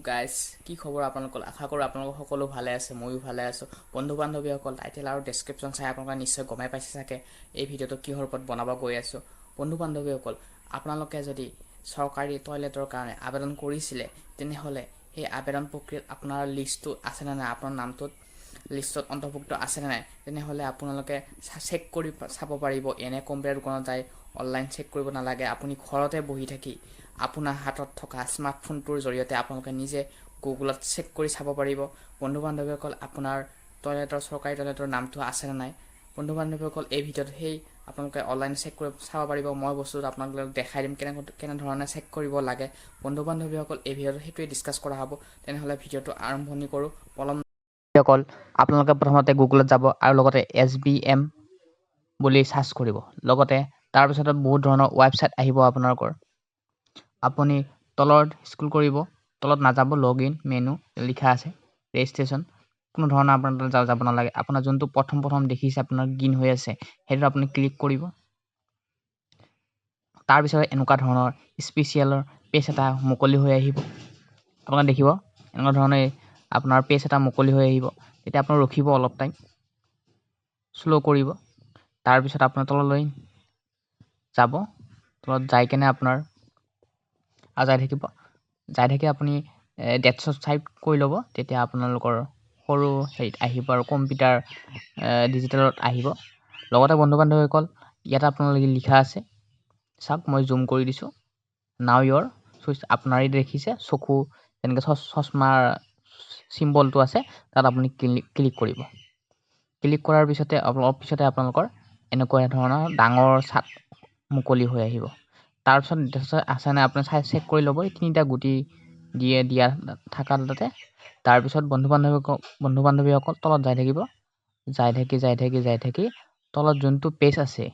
Guys কি খবৰ আপোনালোকৰ আশা কৰোঁ আপোনালোক সকলো ভালে আছে ময়ো ভালে আছোঁ বন্ধু বান্ধৱীসকল টাইটেল আৰু ডেছক্ৰিপশ্যন চাই আপোনালোকে নিশ্চয় গমাই পাইছে চাগে এই ভিডিঅ'টো কিহৰ ওপৰত বনাব গৈ আছোঁ বন্ধু বান্ধৱীসকল আপোনালোকে যদি চৰকাৰী টয়লেটৰ কাৰণে আবেদন কৰিছিলে তেনেহ'লে সেই আবেদন প্ৰক্ৰিয়াত আপোনাৰ লিষ্টটো আছেনে নাই আপোনাৰ নামটোত লিষ্টত অন্তৰ্ভুক্ত আছেনে নাই তেনেহ'লে আপোনালোকে চেক কৰি চাব পাৰিব এনে কম্পিউটাৰ দোকানত যায় অনলাইন চেক কৰিব নালাগে আপুনি ঘৰতে বহি থাকি আপোনাৰ হাতত থকা স্মাৰ্টফোনটোৰ জৰিয়তে আপোনালোকে নিজে গুগলত চেক কৰি চাব পাৰিব বন্ধু বান্ধৱীসকল আপোনাৰ টয়লেটৰ চৰকাৰী টয়লেটৰ নামটো আছেনে নাই বন্ধু বান্ধৱীসকল এই ভিডিঅ'ত সেই আপোনালোকে অনলাইন চেক কৰি চাব পাৰিব মই বস্তুটো আপোনালোকক দেখাই দিম কেনেধৰণে চেক কৰিব লাগে বন্ধু বান্ধৱীসকল এই ভিডিঅ'ত সেইটোৱে ডিছকাছ কৰা হ'ব তেনেহ'লে ভিডিঅ'টো আৰম্ভণি কৰোঁ পলম অকল আপোনালোকে প্ৰথমতে গুগলত যাব আৰু লগতে SBM বুলি চাৰ্চ কৰিব লগতে তাৰপিছতে বহুত ধৰণৰ ৱেবছাইট আহিব আপোনালোকৰ আপুনি তলত স্ক্ৰল কৰিব তলত নাযাব লগইন মেনু লিখা আছে ৰেজিষ্ট্ৰেশ্যন কোনো ধৰণৰ আপোনাৰ যাব নালাগে আপোনাৰ যোনটো প্ৰথম দেখিছে আপোনাৰ গিন হৈ আছে সেইটো আপুনি ক্লিক কৰিব তাৰপিছত এনেকুৱা ধৰণৰ স্পেচিয়েলৰ পেজ এটা মুকলি হৈ আহিব আপোনালোকে দেখিব এনেকুৱা ধৰণে আপোনাৰ পেজ এটা মুকলি হৈ আহিব তেতিয়া আপুনি ৰখিব অলপ টাইম স্লো কৰিব তাৰপিছত আপোনাৰ তললৈ যাব তলত যাই কেনে আপোনাৰ যাই থাকি আপুনি ডেটছত টাইপ কৰি ল'ব তেতিয়া আপোনালোকৰ সৰু হেৰিত আহিব আৰু কম্পিউটাৰ ডিজিটেলত আহিব লগতে বন্ধু বান্ধৱীসকল ইয়াত আপোনালোকে লিখা আছে চাওক মই জুম কৰি দিছোঁ নাও ইয়ৰ চুইচ আপোনাৰে দেখিছে চকু যেনেকৈ চশমাৰ চিম্বলটো আছে তাত আপুনি ক্লিক কৰিব ক্লিক কৰাৰ পিছতে অলপ পিছতে আপোনালোকৰ এনেকুৱা ধৰণৰ ডাঙৰ চাট মুকলি হৈ আহিব তাৰপিছত আছেনে আপুনি চেক কৰি ল'ব এই তিনিটা গুটি দিয়া থকা তাতে তাৰপিছত বন্ধু বান্ধৱীসকল তলত যাই থাকি তলত যোনটো পেজ আছে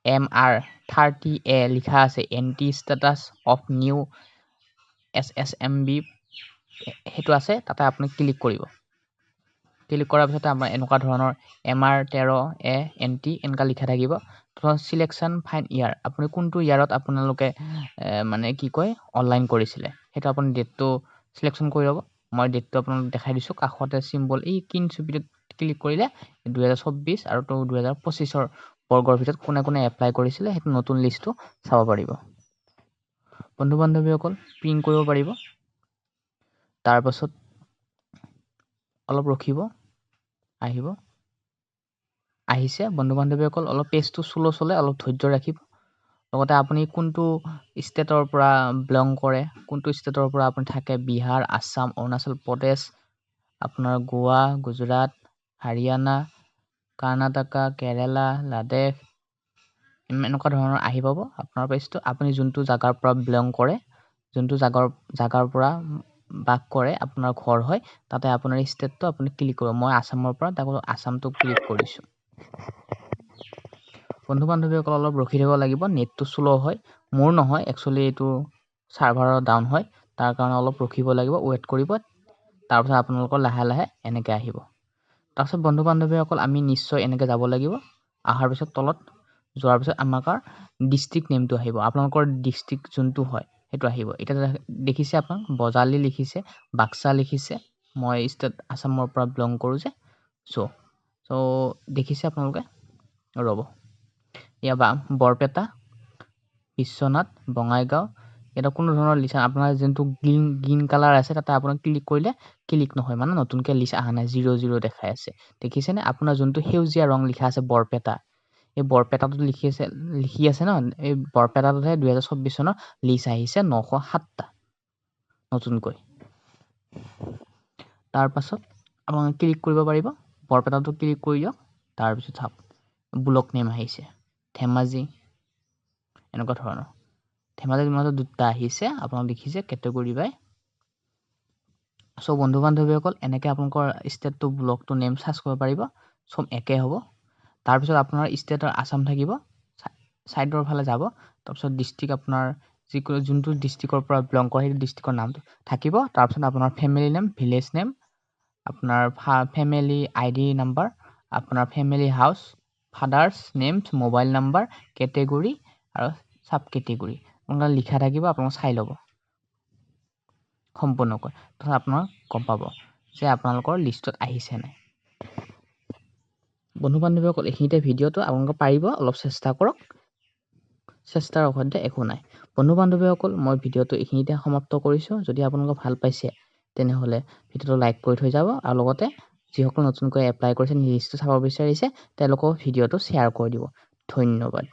MR30A লিখা আছে anti status of new SSMB সেইটো আছে তাতে আপুনি ক্লিক কৰিব ক্লিক কৰাৰ পিছতে আমাৰ এনেকুৱা ধৰণৰ MR13A এণ্টি এনেকুৱা লিখা থাকিব চিলেকশ্যন ফাইন ইয়াৰ আপুনি কোনটো ইয়াৰত আপোনালোকে মানে কি কয় অনলাইন কৰিছিলে সেইটো আপুনি ডেটটো চিলেকশ্যন কৰি ল'ব মই ডেটটো আপোনালোক দেখাই দিছোঁ কাষতে চিম্বল এই কিন ছবিটোত ক্লিক কৰিলে 2024 আৰু 2025ৰ বৰ্গৰ ভিতৰত কোনে এপ্লাই কৰিছিলে সেইটো নতুন লিষ্টটো চাব পাৰিব বন্ধু বান্ধৱীসকল প্ৰিণ্ট কৰিব পাৰিব তাৰপাছত অলপ ৰখিব আহিছে বন্ধু বান্ধৱীসকল অলপ পেজটো স্লো চলে অলপ ধৈৰ্য ৰাখিব লগতে আপুনি কোনটো ষ্টেটৰ পৰা বিলং কৰে কোনটো ষ্টেটৰ পৰা আপুনি থাকে বিহাৰ আসাম অৰুণাচল প্ৰদেশ আপোনাৰ গোৱা গুজৰাট হাৰিয়ানা কৰ্ণাটকা কেৰেলা লাডাখ এনেকুৱা ধৰণৰ আহি পাব আপোনাৰ পেজটো আপুনি যোনটো জাগাৰ পৰা বিলং কৰে যোনটো জাগাৰ পৰা বাস কৰে আপোনাৰ ঘৰ হয় তাতে আপোনাৰ ষ্টেটটো আপুনি ক্লিক কৰিব মই আসামৰ পৰা তাকো আসামটো ক্লিক কৰিছোঁ বন্ধু বান্ধৱীসকল অলপ ৰখি থাকিব লাগিব নেটটো স্লো হয় মোৰ নহয় একচুৱেলি এইটো চাৰ্ভাৰৰ ডাউন হয় তাৰ কাৰণে অলপ ৰখিব লাগিব ৱেইট কৰিব তাৰপিছত আপোনালোকৰ লাহে এনেকৈ আহিব তাৰপিছত বন্ধু বান্ধৱীসকল আমি নিশ্চয় এনেকৈ যাব লাগিব অহাৰ পিছত তলত যোৱাৰ পিছত আমাৰ ডিষ্ট্ৰিক্ট নেমটো আহিব আপোনালোকৰ ডিষ্ট্ৰিক্ট যোনটো হয় সেইটো আহিব এতিয়া দেখিছে আপোনাক বজালী লিখিছে বাক্সা লিখিছে মই ষ্টেট আসামৰ পৰা বিলং কৰোঁ যে চ' দেখিছে আপোনালোকে ৰ'ব ইয়াৰ বৰপেটা বিশ্বনাথ বঙাইগাঁও এটা কোনো ধৰণৰ লিষ্ট আপোনাৰ যোনটো গ্ৰীণ কালাৰ আছে তাতে আপোনাক ক্লিক কৰিলে ক্লিক নহয় মানে নতুনকৈ লিষ্ট অহা নাই 00 দেখাই আছে দেখিছেনে আপোনাৰ যোনটো সেউজীয়া ৰং লিখা আছে বৰপেটা এই বৰপেটাটো লিখি আছে ন এই বৰপেটাটোহে 2024 চনৰ লিষ্ট আহিছে 907টা নতুনকৈ তাৰপাছত আপোনালোকে ক্লিক কৰিব পাৰিব বৰপেটাটো ক্লিক কৰি দিয়ক তাৰপিছত চাওক ব্লক নেম আহিছে ধেমাজি এনেকুৱা ধৰণৰ ধেমাজিৰ মাজত দুটা আহিছে আপোনালোকে দেখিছে কেটেগৰী বাই চ' বন্ধু বান্ধৱীসকল এনেকৈ আপোনালোকৰ ষ্টেটটো ব্লকটো নেম চাৰ্চ কৰিব পাৰিব চব একে হ'ব তাৰপিছত আপোনাৰ ষ্টেটৰ আসাম থাকিব ছাইডৰ ফালে যাব তাৰপিছত ডিষ্ট্ৰিক্ট আপোনাৰ যিকোনো যোনটো ডিষ্ট্ৰিক্টৰ পৰা বিলং কৰে সেইটো ডিষ্ট্ৰিক্টৰ নামটো থাকিব তাৰপিছত আপোনাৰ ফেমিলি নেম ভিলেজ নেম আপোনাৰ ফেমিলি ID নাম্বাৰ আপোনাৰ family house father's name mobile number category আৰু সাব কেটেগৰী আপোনালোকে লিখা থাকিব আপোনালোকে চাই ল'ব সম্পূৰ্ণকৈ তথা আপোনাৰ গম পাব যে আপোনালোকৰ লিষ্টত আহিছে নাই। বন্ধু বান্ধৱীসকল এইখিনিতে ভিডিঅ'টো আপোনালোকে পাৰিব অলপ চেষ্টা কৰক, চেষ্টাৰ অসাধ্য একো নাই। বন্ধু বান্ধৱীসকল মই ভিডিঅ'টো এইখিনিতে সমাপ্ত কৰিছোঁ। যদি আপোনালোকে ভাল পাইছে তেনেহ'লে ভিডিঅ'টো লাইক কৰি থৈ যাব আৰু লগতে যিসকল নতুনকৈ এপ্লাই কৰিছে লিষ্টটো চাব বিচাৰিছে তেওঁলোকক ভিডিঅ'টো শ্বেয়াৰ কৰি দিব। ধন্যবাদ।